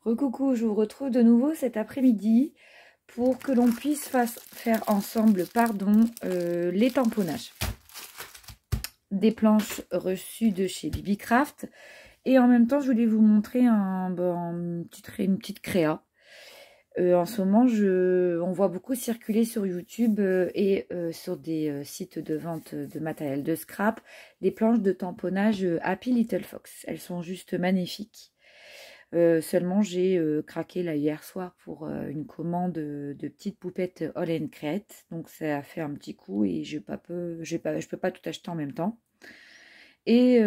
Recoucou, je vous retrouve de nouveau cet après-midi pour que l'on puisse faire ensemble les tamponnages. Des planches reçues de chez Bibicraft. Et en même temps, je voulais vous montrer une petite créa. En ce moment, on voit beaucoup circuler sur YouTube et sur des sites de vente de matériel de scrap, des planches de tamponnage Happy Little Fox. Elles sont juste magnifiques. Seulement, j'ai craqué là hier soir pour une commande de petites poupettes All and Create. Donc, ça a fait un petit coup et je peux pas tout acheter en même temps. Et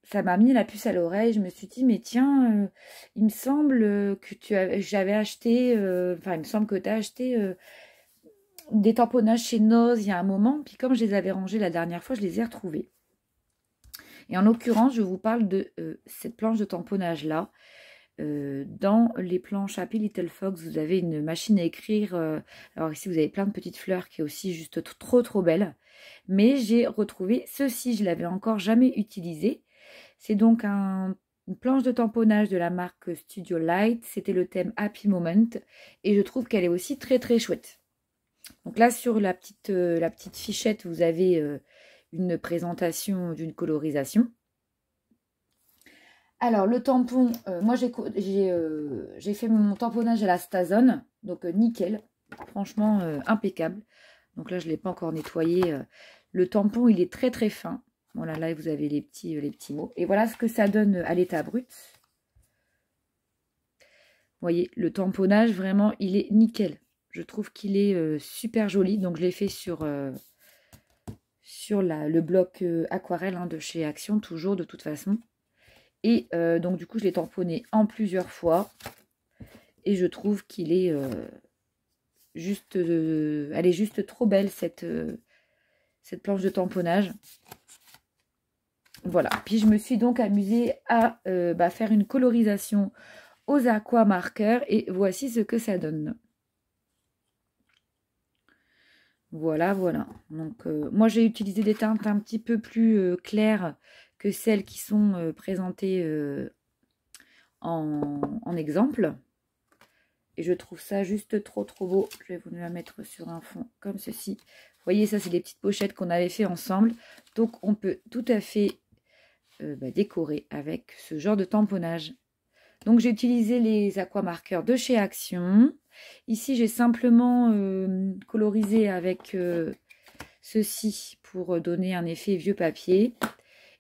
ça m'a mis la puce à l'oreille. Je me suis dit, mais tiens, il me semble que j'avais acheté, il me semble que tu as acheté des tamponnages chez Noz il y a un moment. Puis comme je les avais rangés la dernière fois, je les ai retrouvés. Et en l'occurrence, je vous parle de cette planche de tamponnage là. Dans les planches Happy Little Fox, vous avez une machine à écrire. Alors ici, vous avez plein de petites fleurs qui est aussi juste trop belle. Mais j'ai retrouvé ceci, je l'avais encore jamais utilisé. C'est donc une planche de tamponnage de la marque Studio Light. C'était le thème Happy Moment. Et je trouve qu'elle est aussi très chouette. Donc là, sur la petite fichette, vous avez une présentation d'une colorisation. Alors, le tampon, moi j'ai fait mon tamponnage à la Stazone, donc nickel, franchement impeccable. Donc là, je ne l'ai pas encore nettoyé. Le tampon, il est très fin. Voilà, là, vous avez les petits mots. Et voilà ce que ça donne à l'état brut. Vous voyez, le tamponnage, vraiment, il est nickel. Je trouve qu'il est super joli. Donc, je l'ai fait sur le bloc aquarelle de chez Action, toujours de toute façon. Et donc, du coup, je l'ai tamponné en plusieurs fois. Et je trouve qu'il est elle est juste trop belle, cette planche de tamponnage. Voilà. Puis, je me suis donc amusée à faire une colorisation aux aqua marqueurs. Et voici ce que ça donne. Voilà. Donc, moi, j'ai utilisé des teintes un petit peu plus claires que celles qui sont présentées en exemple. Et je trouve ça juste trop beau. Je vais vous la mettre sur un fond comme ceci. Vous voyez, ça, c'est les petites pochettes qu'on avait fait ensemble. Donc, on peut tout à fait décorer avec ce genre de tamponnage. Donc, j'ai utilisé les aquamarqueurs de chez Action. Ici, j'ai simplement colorisé avec ceci pour donner un effet vieux papier.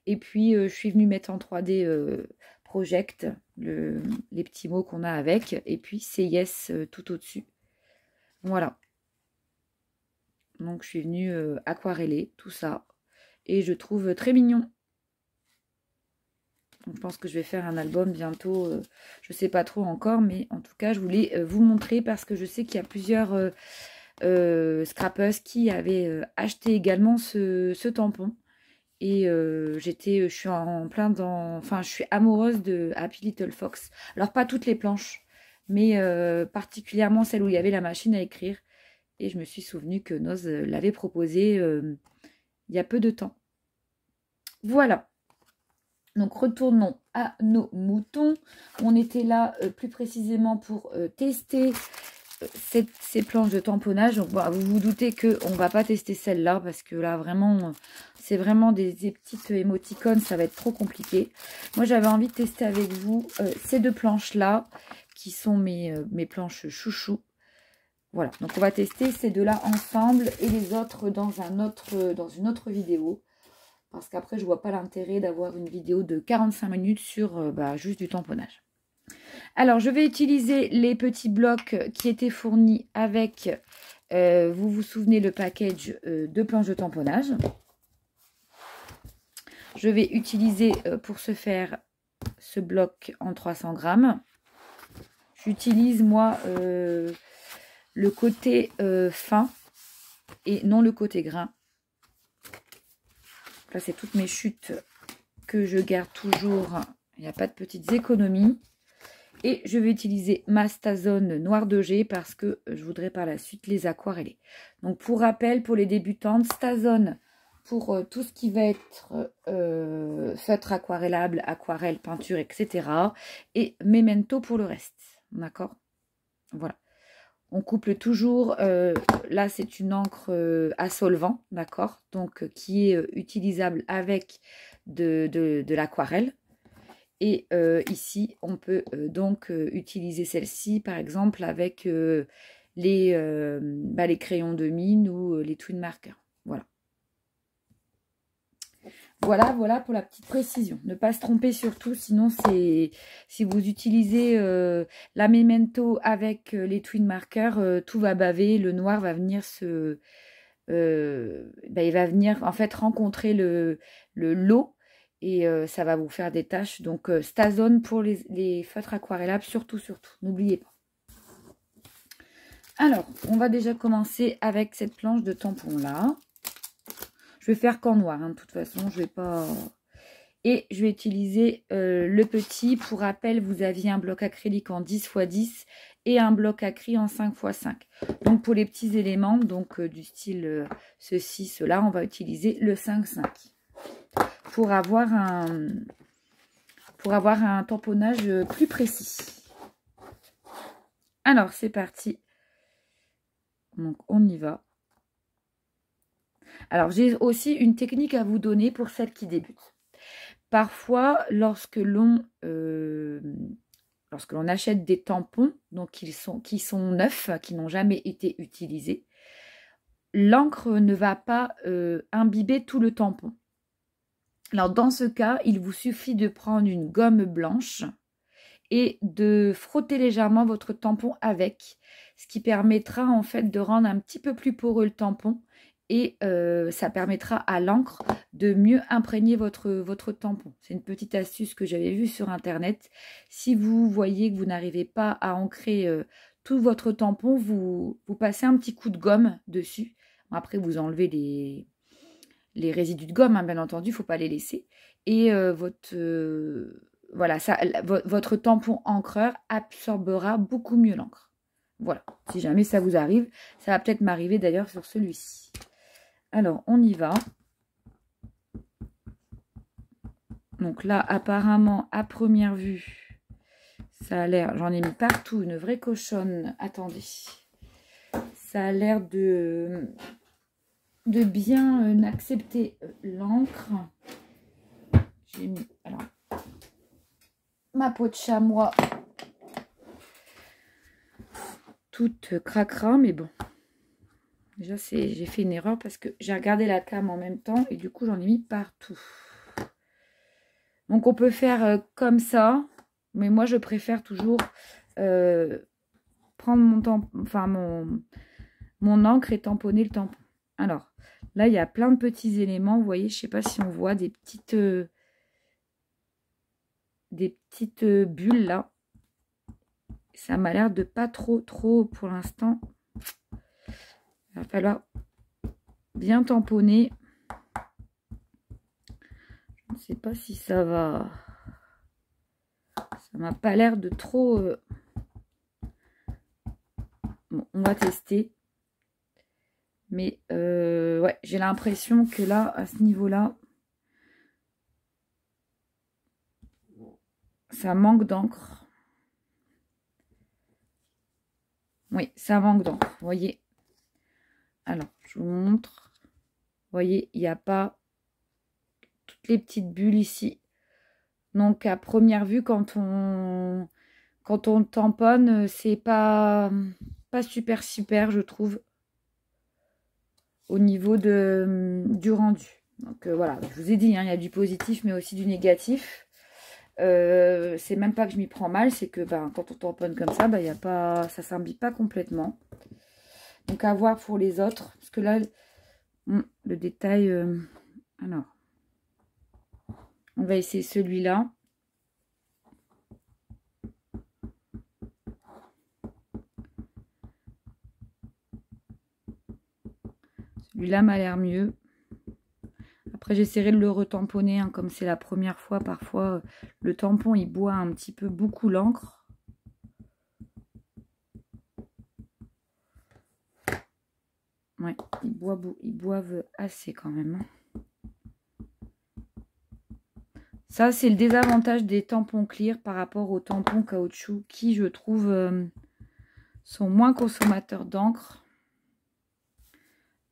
Et puis, je suis venue mettre en 3D Project, les petits mots qu'on a avec. Et puis, c'est Yes tout au-dessus. Voilà. Donc, je suis venue aquareller tout ça. Et je trouve très mignon. Donc, je pense que je vais faire un album bientôt. Je ne sais pas trop encore. Mais en tout cas, je voulais vous montrer parce que je sais qu'il y a plusieurs scrappers qui avaient acheté également ce tampon. Et je suis je suis amoureuse de Happy Little Fox. Alors, pas toutes les planches, mais particulièrement celle où il y avait la machine à écrire. Et je me suis souvenu que Noz l'avait proposé il y a peu de temps. Voilà. Donc, retournons à nos moutons. On était là plus précisément pour tester ces planches de tamponnage. Donc, vous vous doutez qu'on ne va pas tester celle-là parce que là, vraiment, c'est vraiment des petites émoticônes. Ça va être trop compliqué. Moi, j'avais envie de tester avec vous ces deux planches-là qui sont mes planches chouchou. Voilà, donc on va tester ces deux-là ensemble et les autres dans une autre vidéo. Parce qu'après, je ne vois pas l'intérêt d'avoir une vidéo de 45 minutes sur juste du tamponnage. Alors, je vais utiliser les petits blocs qui étaient fournis avec, vous vous souvenez, le package de planches de tamponnage. Je vais utiliser pour ce faire ce bloc en 300 grammes. J'utilise, moi, le côté fin et non le côté grain. Là, c'est toutes mes chutes que je garde toujours. Il n'y a pas de petites économies. Et je vais utiliser ma Stazone noir de G parce que je voudrais par la suite les aquareller. Donc, pour rappel, pour les débutantes, Stazone pour tout ce qui va être feutre aquarellable, aquarelle, peinture, etc. Et Memento pour le reste. D'accord? Voilà. On couple toujours, là c'est une encre à solvant, d'accord? Donc qui est utilisable avec de l'aquarelle. Et ici, on peut donc utiliser celle-ci, par exemple, avec les crayons de mine ou les twin markers. Voilà. Voilà pour la petite précision. Ne pas se tromper surtout, sinon c'est si vous utilisez la Memento avec les twin markers, tout va baver, le noir va venir il va venir en fait rencontrer le lot et ça va vous faire des taches. Donc Stazone pour les feutres aquarellables, surtout, n'oubliez pas. Alors, on va déjà commencer avec cette planche de tampon là. Je vais faire qu'en noir, hein, de toute façon, je vais pas... Et je vais utiliser le petit. Pour rappel, vous aviez un bloc acrylique en 10x10 et un bloc acry en 5x5. Donc, pour les petits éléments, donc du style ceci, cela, on va utiliser le 5x5. Pour avoir un tamponnage plus précis. Alors, c'est parti. Donc, on y va. Alors, j'ai aussi une technique à vous donner pour celles qui débutent. Parfois, lorsque l'on achète des tampons, donc qui sont neufs, qui n'ont jamais été utilisés, l'encre ne va pas imbiber tout le tampon. Alors, dans ce cas, il vous suffit de prendre une gomme blanche et de frotter légèrement votre tampon avec, ce qui permettra en fait de rendre un petit peu plus poreux le tampon et ça permettra à l'encre de mieux imprégner votre tampon. C'est une petite astuce que j'avais vue sur internet. Si vous voyez que vous n'arrivez pas à ancrer tout votre tampon, vous passez un petit coup de gomme dessus. Après, vous enlevez les résidus de gomme, hein, bien entendu, il ne faut pas les laisser. Et voilà, votre tampon encreur absorbera beaucoup mieux l'encre. Voilà, si jamais ça vous arrive, ça va peut-être m'arriver d'ailleurs sur celui-ci. Alors, on y va. Donc là, apparemment, à première vue, ça a l'air, j'en ai mis partout, une vraie cochonne. Attendez. Ça a l'air de bien accepter l'encre. J'ai mis, alors, ma peau de chamois toute cracra, mais bon. Déjà, j'ai fait une erreur parce que j'ai regardé la cam en même temps et du coup, j'en ai mis partout. Donc, on peut faire comme ça, mais moi, je préfère toujours prendre mon encre et tamponner le tampon. Alors, là, il y a plein de petits éléments. Vous voyez, je ne sais pas si on voit des petites bulles là. Ça m'a l'air de pas trop pour l'instant. Il va falloir bien tamponner. Je ne sais pas si ça va. Ça m'a pas l'air de trop. Bon, on va tester. Mais ouais, j'ai l'impression que là, à ce niveau-là, ça manque d'encre. Oui, ça manque d'encre. Vous voyez. Alors, je vous montre. Vous voyez, il n'y a pas toutes les petites bulles ici. Donc, à première vue, quand on tamponne, c'est pas super, je trouve, au niveau du rendu. Donc, voilà, je vous ai dit, hein, il y a du positif, mais aussi du négatif. C'est même pas que je m'y prends mal, c'est que quand on tamponne comme ça, y a pas, ça s'imbibe pas complètement. Donc à voir pour les autres, parce que là, le détail, alors, on va essayer celui-là. Celui-là m'a l'air mieux. Après, j'essaierai de le retamponner, hein, comme c'est la première fois. Parfois, le tampon, il boit un petit peu beaucoup l'encre. Ouais, ils boivent assez quand même. Hein. Ça, c'est le désavantage des tampons clear par rapport aux tampons caoutchouc qui, je trouve, sont moins consommateurs d'encre.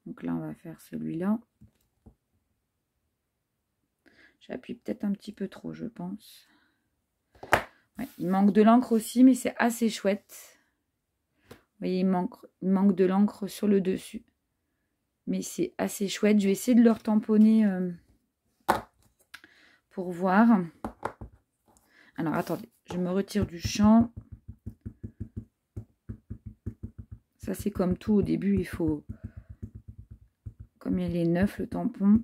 Donc là, on va faire celui-là. J'appuie peut-être un petit peu trop, je pense. Ouais, il manque de l'encre aussi, mais c'est assez chouette. Vous voyez, il manque de l'encre sur le dessus. Mais c'est assez chouette. Je vais essayer de le retamponner pour voir. Alors, attendez. Je me retire du champ. Ça, c'est comme tout. Au début, il faut... Comme il est neuf, le tampon.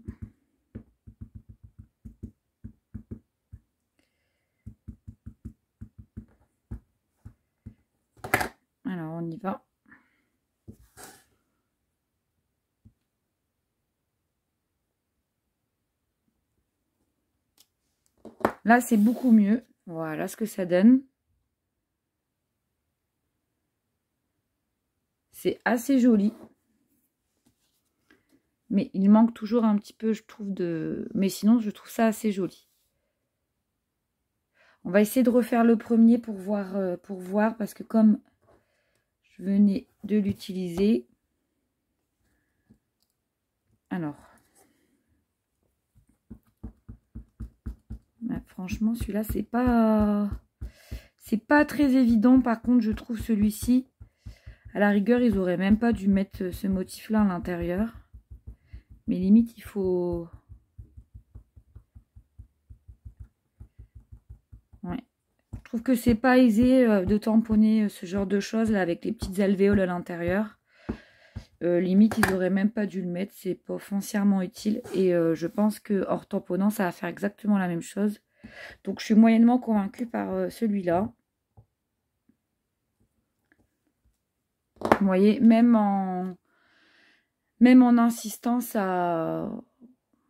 Alors, on y va. Là, c'est beaucoup mieux. Voilà ce que ça donne. C'est assez joli. Mais il manque toujours un petit peu, je trouve, de... Mais sinon, je trouve ça assez joli. On va essayer de refaire le premier pour voir parce que comme je venais de l'utiliser. Alors. Bah, franchement, celui-là, c'est pas très évident. Par contre, je trouve celui-ci, à la rigueur, ils auraient même pas dû mettre ce motif-là à l'intérieur. Mais limite, il faut... Ouais. Je trouve que c'est pas aisé de tamponner ce genre de choses là avec les petites alvéoles à l'intérieur. Limite, ils auraient même pas dû le mettre. C'est pas foncièrement utile. Et je pense que hors tamponnant, ça va faire exactement la même chose. Donc, je suis moyennement convaincue par celui-là. Vous voyez, même en insistant,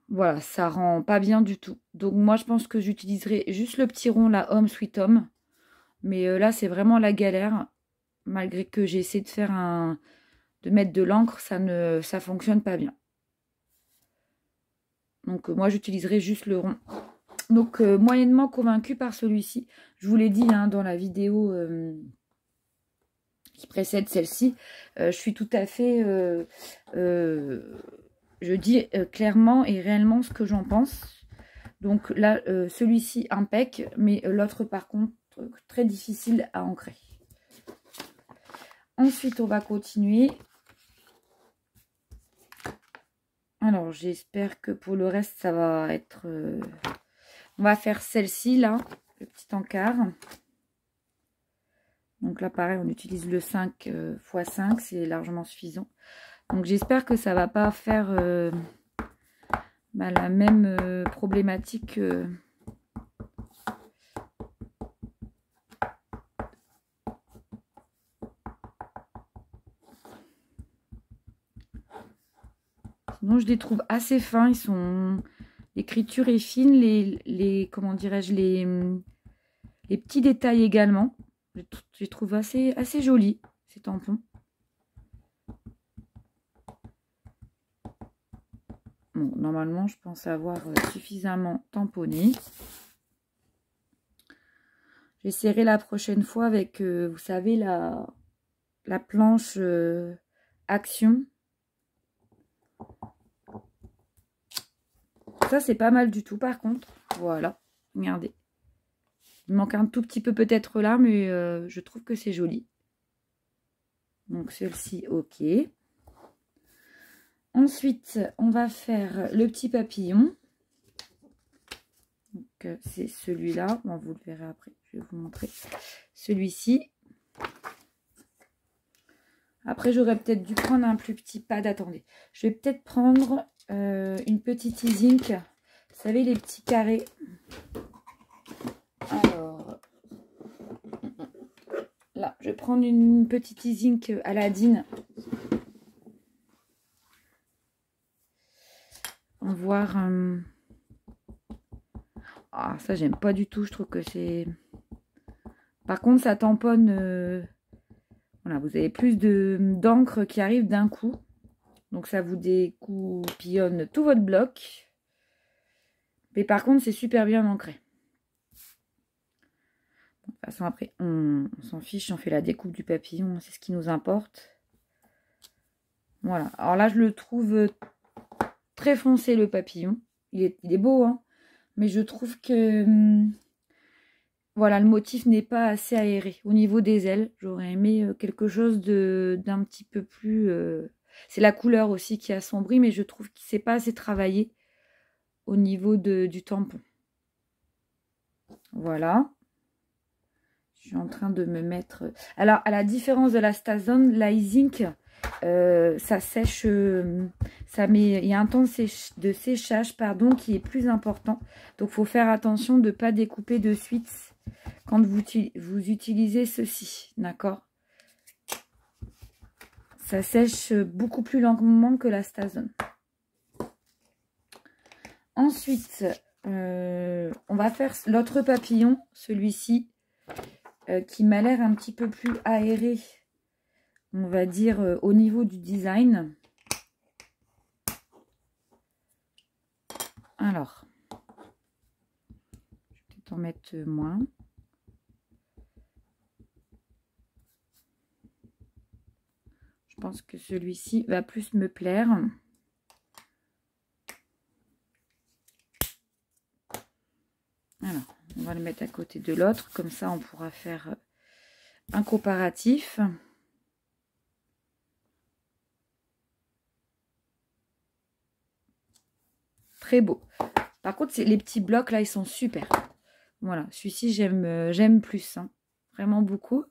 voilà, ça rend pas bien du tout. Donc moi, je pense que j'utiliserai juste le petit rond, la Home Sweet Home. Mais là, c'est vraiment la galère. Malgré que j'ai essayé de mettre de l'encre, ça fonctionne pas bien. Donc moi, j'utiliserai juste le rond. Donc moyennement convaincue par celui-ci. Je vous l'ai dit hein, dans la vidéo... qui précède celle-ci, je suis tout à fait, je dis clairement et réellement ce que j'en pense. Donc là, celui-ci impec, mais l'autre par contre, très difficile à ancrer. Ensuite, on va continuer. Alors, j'espère que pour le reste, ça va être... On va faire celle-ci, là, le petit encart. Donc là, pareil, on utilise le 5 x 5, c'est largement suffisant. Donc j'espère que ça va pas faire la même problématique. Sinon, je les trouve assez fins. Ils sont... L'écriture est fine, comment dirais-je, les petits détails également. Je les trouve assez jolis, ces tampons. Bon, normalement, je pense avoir suffisamment tamponné. J'essaierai la prochaine fois avec, vous savez, la planche Action. Ça, c'est pas mal du tout, par contre. Voilà, regardez. Il manque un tout petit peu peut-être là, mais je trouve que c'est joli. Donc, celle-ci, ok. Ensuite, on va faire le petit papillon. Donc, c'est celui-là. Bon, vous le verrez après. Je vais vous montrer. Celui-ci. Après, j'aurais peut-être dû prendre un plus petit pad. Attendez. Je vais peut-être prendre une petite e-zinc. Vous savez, les petits carrés. Alors, là, je vais prendre une petite e-zinc Aladdin. On va voir... Ah, ça, j'aime pas du tout. Je trouve que c'est... Par contre, ça tamponne... Voilà, vous avez plus d'encre qui arrive d'un coup. Donc, ça vous découpillonne tout votre bloc. Mais par contre, c'est super bien ancré. De toute façon, après, on s'en fiche, on fait la découpe du papillon, c'est ce qui nous importe. Voilà. Alors là, je le trouve très foncé, le papillon. Il est beau, hein. Mais je trouve que... voilà, le motif n'est pas assez aéré. Au niveau des ailes, j'aurais aimé quelque chose d'un petit peu plus... c'est la couleur aussi qui assombrit, mais je trouve que c'est pas assez travaillé au niveau du tampon. Voilà. Je suis en train de me mettre... Alors, à la différence de la Stazone, la Zinc, ça sèche... il y a un temps de séchage pardon, qui est plus important. Donc, il faut faire attention de ne pas découper de suite quand vous utilisez ceci. D'accord? Ça sèche beaucoup plus lentement que la Stazone. Ensuite, on va faire l'autre papillon, celui-ci, qui m'a l'air un petit peu plus aéré, on va dire, au niveau du design. Alors, je vais peut-être en mettre moins. Je pense que celui-ci va plus me plaire. Alors, on va le mettre à côté de l'autre, comme ça on pourra faire un comparatif. Très beau. Par contre, les petits blocs là, ils sont super. Voilà, celui-ci j'aime plus, hein. Vraiment beaucoup.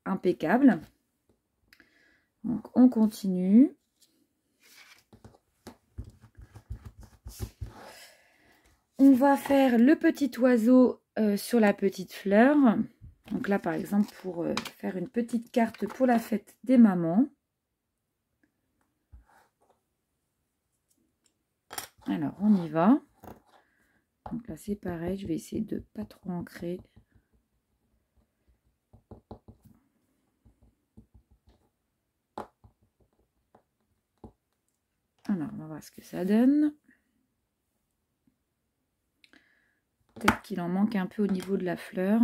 Impeccable. Donc on continue. On va faire le petit oiseau sur la petite fleur. Donc là, par exemple, pour faire une petite carte pour la fête des mamans. Alors, on y va. Donc là, c'est pareil. Je vais essayer de ne pas trop ancrer. Alors, on va voir ce que ça donne. Peut-être qu'il en manque un peu au niveau de la fleur.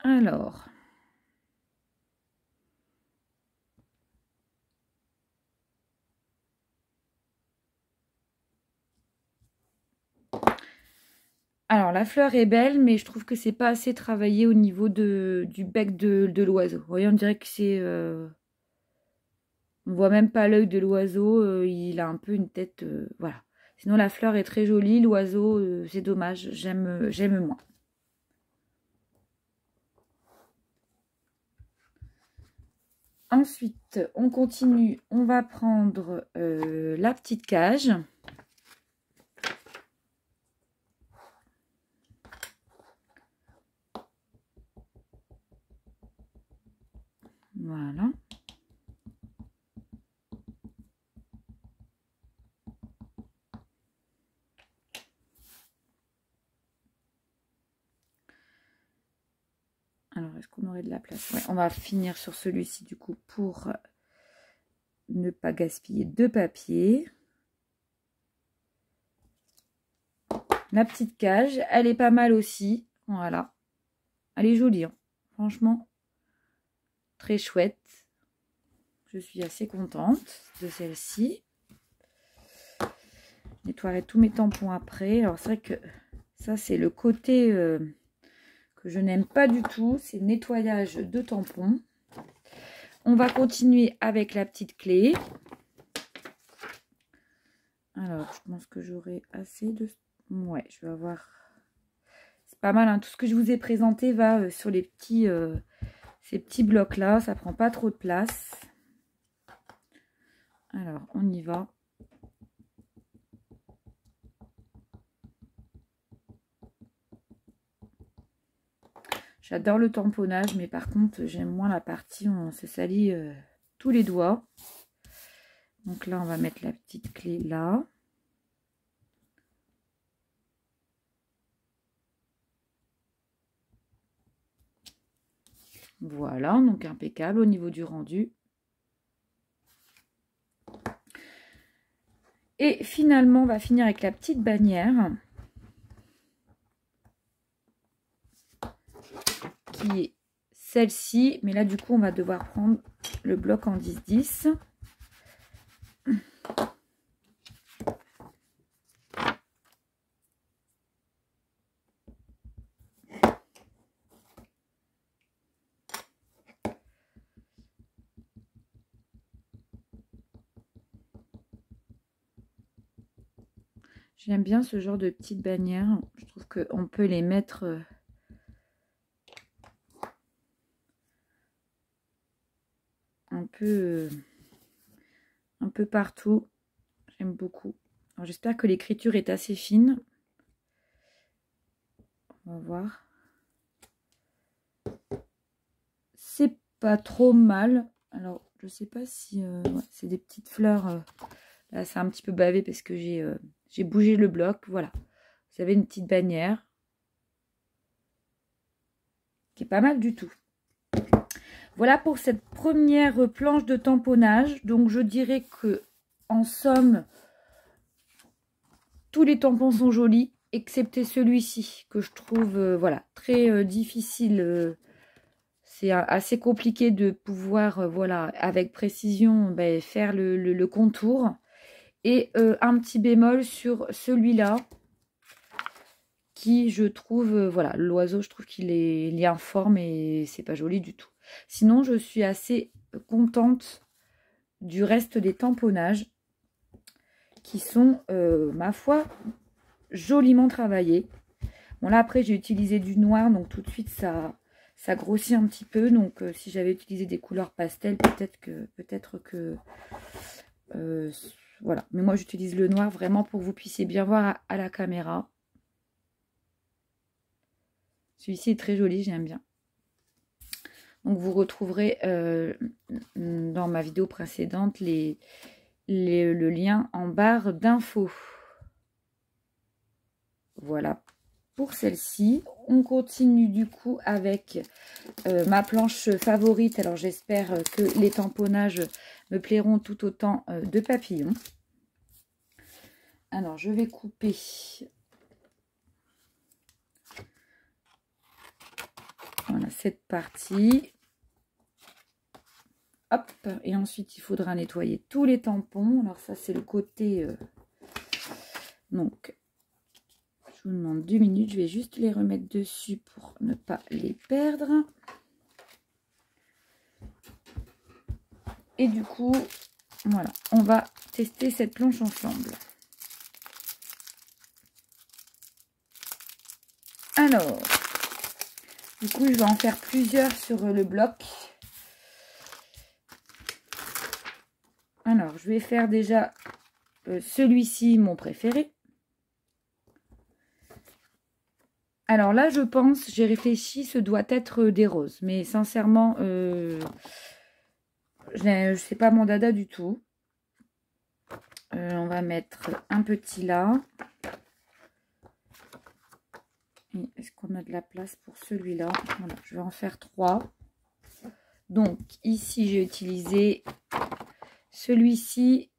Alors, la fleur est belle, mais je trouve que c'est pas assez travaillé au niveau du bec de l'oiseau. Vous voyez, on dirait que c'est... on voit même pas l'œil de l'oiseau, il a un peu une tête... voilà. Sinon, la fleur est très jolie, l'oiseau, c'est dommage, j'aime moins. Ensuite, on continue, on va prendre la petite cage. Voilà. Alors, est-ce qu'on aurait de la place? Ouais, on va finir sur celui-ci, du coup, pour ne pas gaspiller de papier. La petite cage, elle est pas mal aussi. Voilà. Elle est jolie, hein. Franchement, très chouette. Je suis assez contente de celle-ci. Je nettoierai tous mes tampons après. Alors, c'est vrai que ça, c'est le côté... que je n'aime pas du tout, c'est le nettoyage de tampons. On va continuer avec la petite clé. Alors, je pense que j'aurai assez de... Ouais, je vais avoir... C'est pas mal, hein. Tout ce que je vous ai présenté va sur les petits... ces petits blocs-là, ça prend pas trop de place. Alors, on y va. J'adore le tamponnage, mais par contre, j'aime moins la partie où on se salit tous les doigts. Donc là, on va mettre la petite clé là. Voilà, donc impeccable au niveau du rendu. Et finalement, on va finir avec la petite bannière. Qui est celle-ci. Mais là, du coup, on va devoir prendre le bloc en 10-10. J'aime bien ce genre de petites bannières. Je trouve qu'on peut les mettre un peu partout. J'aime beaucoup. Alors j'espère que l'écriture est assez fine. On va voir. C'est pas trop mal. Alors je sais pas si ouais, c'est des petites fleurs. Là c'est un petit peu bavé parce que j'ai bougé le bloc. Voilà. Vous avez une petite bannière qui est pas mal du tout. Voilà pour cette première planche de tamponnage. Donc je dirais que en somme, tous les tampons sont jolis, excepté celui-ci que je trouve voilà, très difficile. C'est assez compliqué de pouvoir voilà, avec précision faire le contour. Et un petit bémol sur celui-là qui je trouve, voilà, l'oiseau je trouve qu'il est informe et c'est pas joli du tout. Sinon je suis assez contente du reste des tamponnages qui sont, ma foi, joliment travaillés. Bon là après j'ai utilisé du noir, donc tout de suite ça grossit un petit peu. Donc si j'avais utilisé des couleurs pastel, peut-être que voilà. Mais moi j'utilise le noir vraiment pour que vous puissiez bien voir à la caméra. Celui-ci est très joli, j'aime bien. Donc vous retrouverez dans ma vidéo précédente le lien en barre d'infos. Voilà pour celle-ci. On continue du coup avec ma planche favorite. Alors j'espère que les tamponnages me plairont tout autant de papillons. Alors je vais couper voilà cette partie. Hop, et ensuite il faudra nettoyer tous les tampons. Alors ça c'est le côté donc je vous demande 2 minutes, je vais juste les remettre dessus pour ne pas les perdre. Et du coup voilà, on va tester cette planche ensemble. Alors du coup je vais en faire plusieurs sur le bloc. Alors, je vais faire déjà celui-ci, mon préféré. Alors là, je pense, j'ai réfléchi, ce doit être des roses. Mais sincèrement, c'est pas mon dada du tout. On va mettre un petit là. Est-ce qu'on a de la place pour celui-là? Voilà, je vais en faire 3. Donc, ici, j'ai utilisé celui-ci,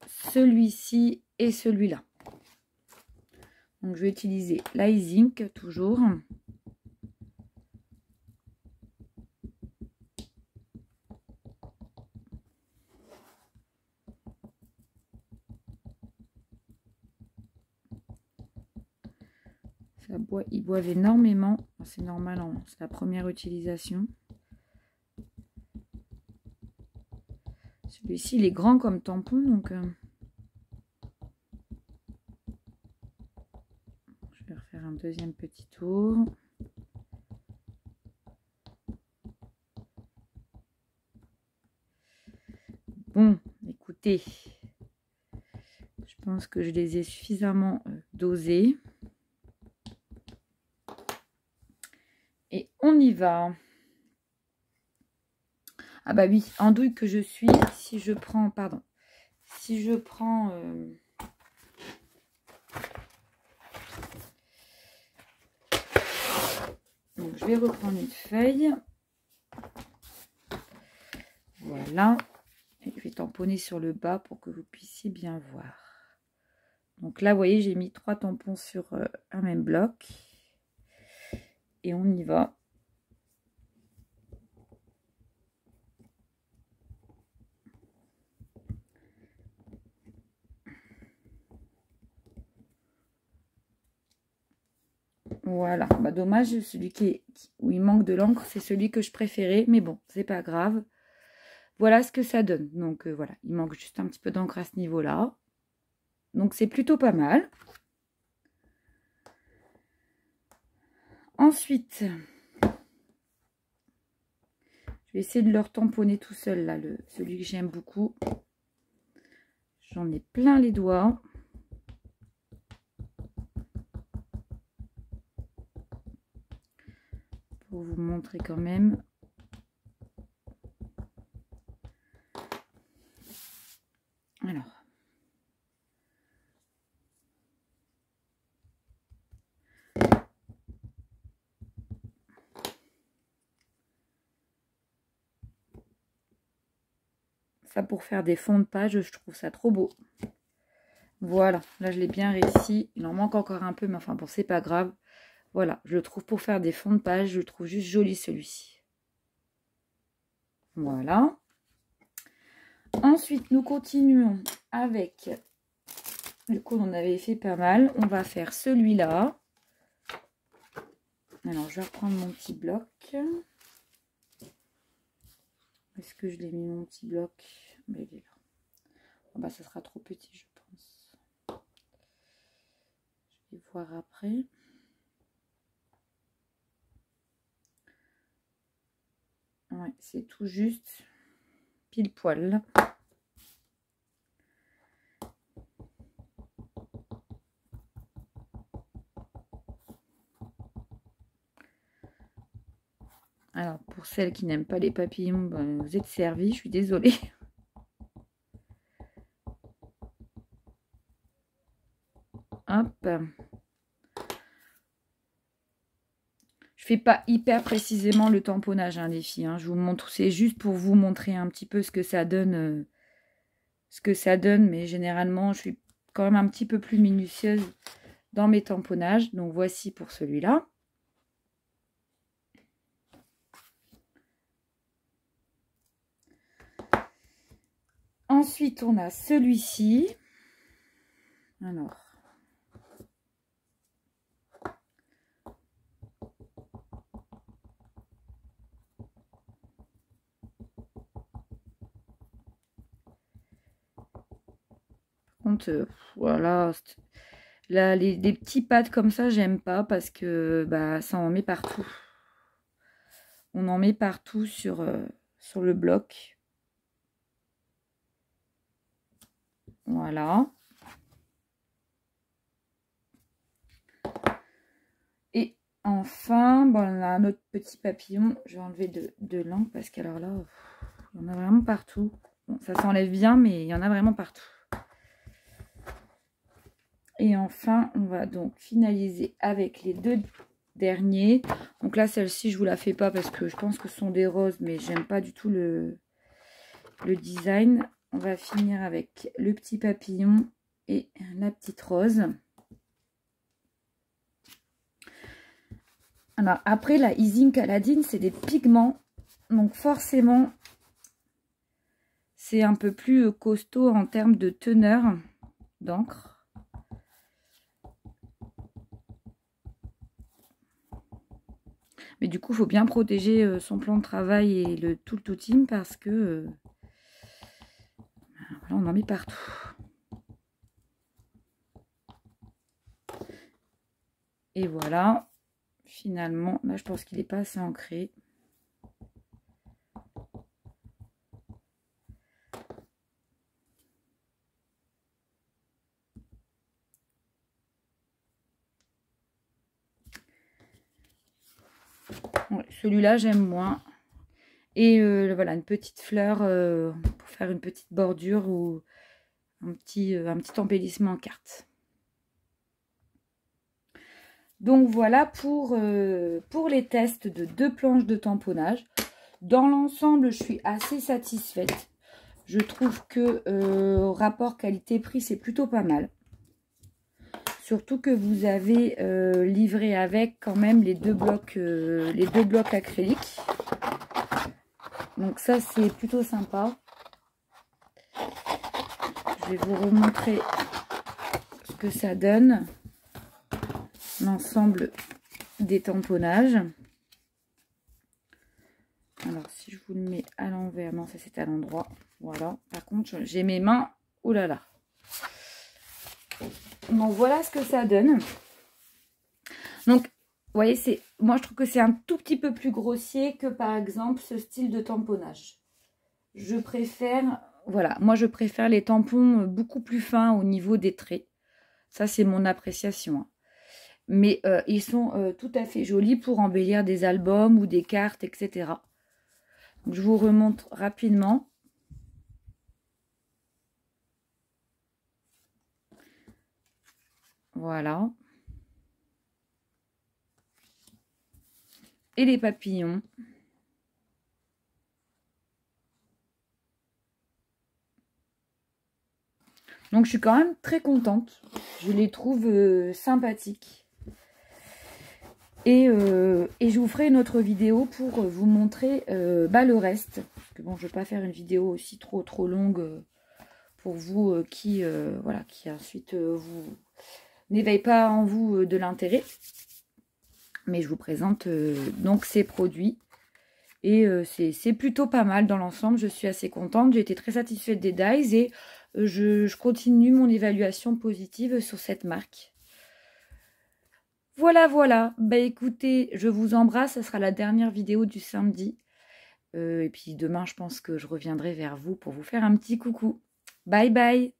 celui-ci et celui-là. Donc je vais utiliser l'I-Zinc toujours. Ça boit, ils boivent énormément. C'est normal, c'est la première utilisation. Celui-ci, il est grand comme tampon, donc je vais refaire un deuxième petit tour. Bon, écoutez, je pense que je les ai suffisamment dosés. Et on y va. Ah bah oui, andouille que je suis, si je prends, pardon, si je prends donc je vais reprendre une feuille. Voilà. Et je vais tamponner sur le bas pour que vous puissiez bien voir. Donc là, vous voyez, j'ai mis 3 tampons sur un même bloc. Et on y va. Voilà, bah dommage, celui où il manque de l'encre, c'est celui que je préférais, mais bon, c'est pas grave. Voilà ce que ça donne. Donc voilà, il manque juste un petit peu d'encre à ce niveau-là. Donc c'est plutôt pas mal. Ensuite, je vais essayer de le tamponner tout seul, là, celui que j'aime beaucoup. J'en ai plein les doigts. Pour vous montrer quand même. Alors. Ça pour faire des fonds de page, je trouve ça trop beau. Voilà, là je l'ai bien réussi. Il en manque encore un peu, mais enfin bon, c'est pas grave. Voilà, je le trouve pour faire des fonds de page, je le trouve juste joli celui-ci. Voilà. Ensuite, nous continuons avec, du coup, on avait fait pas mal. On va faire celui-là. Alors, je vais reprendre mon petit bloc. Est-ce que je l'ai mis mon petit bloc? Mais il est là. Oh, bah, ça sera trop petit, je pense. Je vais voir après. Ouais, c'est tout juste pile poil. Alors, pour celles qui n'aiment pas les papillons, ben, vous êtes servis, je suis désolée. Hop. Je fais pas hyper précisément le tamponnage, hein, les filles. Hein. Je vous montre, c'est juste pour vous montrer un petit peu ce que ça donne. Mais généralement, je suis quand même un petit peu plus minutieuse dans mes tamponnages. Donc, voici pour celui-là. Ensuite, on a celui-ci. Alors. Par contre, voilà. Là, les petits pads comme ça, j'aime pas parce que bah, ça en met partout. On en met partout sur le bloc. Voilà. Et enfin, bon, on a un autre petit papillon. Je vais enlever de l'encre parce qu'alors là, il y en a vraiment partout. Bon, ça s'enlève bien, mais il y en a vraiment partout. Et enfin, on va donc finaliser avec les deux derniers. Donc là, celle-ci, je vous la fais pas parce que je pense que ce sont des roses, mais j'aime pas du tout le design. On va finir avec le petit papillon et la petite rose. Alors après, la Easing Aladdin, c'est des pigments. Donc forcément, c'est un peu plus costaud en termes de teneur d'encre. Mais du coup, il faut bien protéger son plan de travail et tout le team parce que voilà, on en met partout. Et voilà, finalement, là je pense qu'il n'est pas assez ancré. Ouais, celui-là j'aime moins. Et voilà, une petite fleur pour faire une petite bordure ou un petit embellissement en carte. Donc voilà pour les tests de 2 planches de tamponnage. Dans l'ensemble, je suis assez satisfaite. Je trouve que rapport qualité-prix, c'est plutôt pas mal. Surtout que vous avez livré avec quand même les deux blocs acryliques. Donc ça, c'est plutôt sympa. Je vais vous remontrer ce que ça donne. L'ensemble des tamponnages. Alors, si je vous le mets à l'envers, non, ça c'est à l'endroit. Voilà. Par contre, j'ai mes mains. Oh là là. Donc, voilà ce que ça donne. Donc, vous voyez, moi je trouve que c'est un tout petit peu plus grossier que par exemple ce style de tamponnage. Je préfère, voilà, moi je préfère les tampons beaucoup plus fins au niveau des traits. Ça, c'est mon appréciation. Hein. Mais ils sont tout à fait jolis pour embellir des albums ou des cartes, etc. Donc, je vous remontre rapidement. Voilà. Et les papillons. Donc, je suis quand même très contente. Je les trouve sympathiques. Et je vous ferai une autre vidéo pour vous montrer le reste. Parce que bon, je ne vais pas faire une vidéo aussi trop longue pour vous qui ensuite vous n'éveille pas en vous de l'intérêt. Mais je vous présente donc ces produits. Et c'est plutôt pas mal dans l'ensemble. Je suis assez contente. J'ai été très satisfaite des dies et je continue mon évaluation positive sur cette marque. Voilà, voilà. Bah écoutez, je vous embrasse. Ce sera la dernière vidéo du samedi. Et puis demain, je pense que je reviendrai vers vous pour vous faire un petit coucou. Bye bye.